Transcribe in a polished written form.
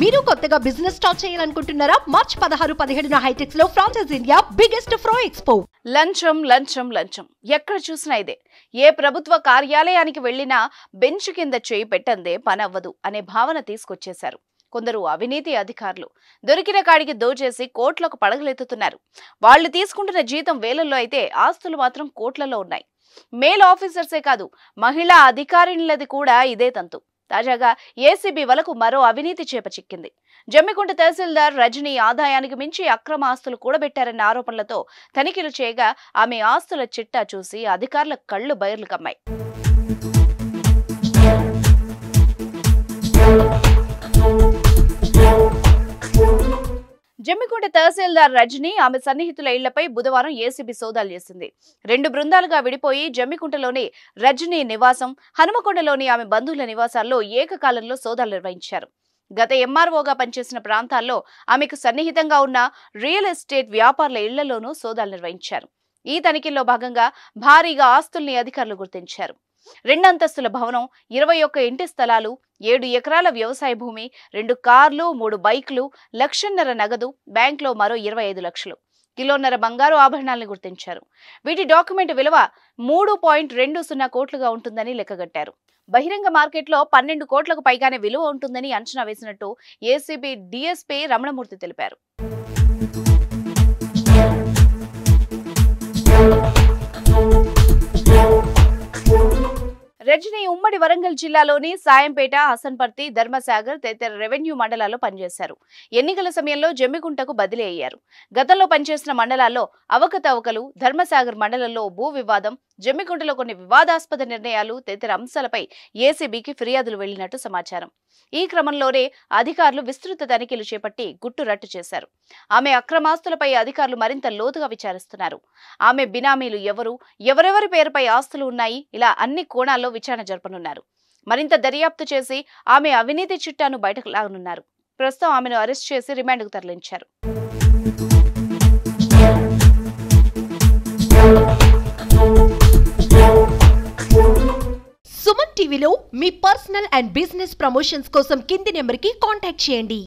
మీరు కొత్తగా business start చేయాలనుకుంటున్నారా? మార్చ్ 16-17 హైటెక్స్ లో ఫ్రాన్సెస్ ఇండియా బిగ్గెస్ట్ ఫ్రో ఎక్స్పో. లంచం లంచం లంచం ఎక్కడ చూసినా ఇదే. ఏ ప్రభుత్వ కార్యాలయానికి వెళ్లినా బెంచ్ కింద చేయి పెట్టందే పని అవ్వదు అనే భావన తీసుకొచ్చేశారు కొందరు అవినీతి అధికారులు. దొరికిన కాడికి దోచేసి కోట్లకు పడగలెత్తుతున్నారు. వాళ్ళు తీసుకుంటున్న జీతం వేలల్లో అయితే ఆస్తులు మాత్రం కోట్లలో ఉన్నాయి. మేల్ ఆఫీసర్సే కాదు, మహిళా అధికారినిలది కూడా ఇదే తంతు. తాజాగా ఏసీబీ వలకు మరో అవినీతి చేప చిక్కింది. జమ్మికుంట తహసీల్దార్ రజనీ ఆదాయానికి మించి అక్రమ ఆస్తులు కూడబెట్టారన్న ఆరోపణలతో తనిఖీలు చేయగా ఆమె ఆస్తుల చిట్టా చూసి అధికారుల కళ్లు బయర్లు కమ్మాయి. జమ్మికుంట తహసీల్దార్ రజనీ ఆమె సన్నిహితుల ఇళ్లపై బుధవారం ఏసీబీ సోదాలు చేసింది. 2 బృందాలుగా విడిపోయి జమ్మికుంటలోని రజనీ నివాసం, హనుమకొండలోని ఆమె బంధువుల నివాసాల్లో ఏకకాలంలో సోదాలు నిర్వహించారు. గత ఎంఆర్ఓగా పనిచేసిన ప్రాంతాల్లో ఆమెకు సన్నిహితంగా ఉన్న రియల్ ఎస్టేట్ వ్యాపారుల ఇళ్లలోనూ సోదాలు నిర్వహించారు. ఈ తనిఖీల్లో భాగంగా భారీగా ఆస్తుల్ని అధికారులు గుర్తించారు. 2 అంతస్తుల భవనం, 21 ఇంటి స్థలాలు, 7 ఎకరాల వ్యవసాయ భూమి, 2 కార్లు, 3 బైక్లు, 1.5 లక్షల నగదు, బ్యాంకులో మరో 25 లక్షలు, కిలోన్నర బంగారు ఆభరణాలను గుర్తించారు. వీటి డాక్యుమెంట్ విలువ 3.20 కోట్లుగా ఉంటుందని లెక్కగట్టారు. బహిరంగ మార్కెట్లో 12 కోట్లకు పైగానే విలువ ఉంటుందని అంచనా వేసినట్టు ఏసీబీ డీఎస్పీ రమణమూర్తి తెలిపారు. రజనీ ఉమ్మడి వరంగల్ జిల్లాలోని సాయంపేట, హసన్పర్తి, ధర్మసాగర్ తదితర రెవెన్యూ మండలాల్లో పనిచేశారు. ఎన్నికల సమయంలో జమ్మికుంటకు బదిలీ అయ్యారు. గతంలో పనిచేసిన మండలాల్లో అవకతవకలు, ధర్మసాగర్ మండలంలో భూ వివాదం, జమ్మికుంటలో కొన్ని వివాదాస్పద నిర్ణయాలు తదితర అంశాలపై ఏసీబీకి ఫిర్యాదులు వెళ్లినట్టు సమాచారం. ఈ క్రమంలోనే అధికారులు విస్తృత తనిఖీలు చేపట్టి గుట్టు రట్టు చేశారు. ఆమె అక్రమాస్తులపై అధికారులు మరింత లోతుగా విచారిస్తున్నారు. ఆమె బినామీలు ఎవరు, ఎవరెవరి పేరుపై ఆస్తులు ఉన్నాయి, ఇలా అన్ని కోణాల్లో విచారణ జరపనున్నారు. మరింత దర్యాప్తు చేసి ఆమె అవినీతి చిట్టాను బయటకు లాగనున్నారు. ప్రస్తుతం ఆమెను అరెస్ట్ చేసి రిమాండ్కు తరలించారు. సుమన్ టీవీలో మీ పర్సనల్ అండ్ బిజినెస్ ప్రమోషన్స్ కోసం కింది నెంబర్కి కాంటాక్ట్ చేయండి.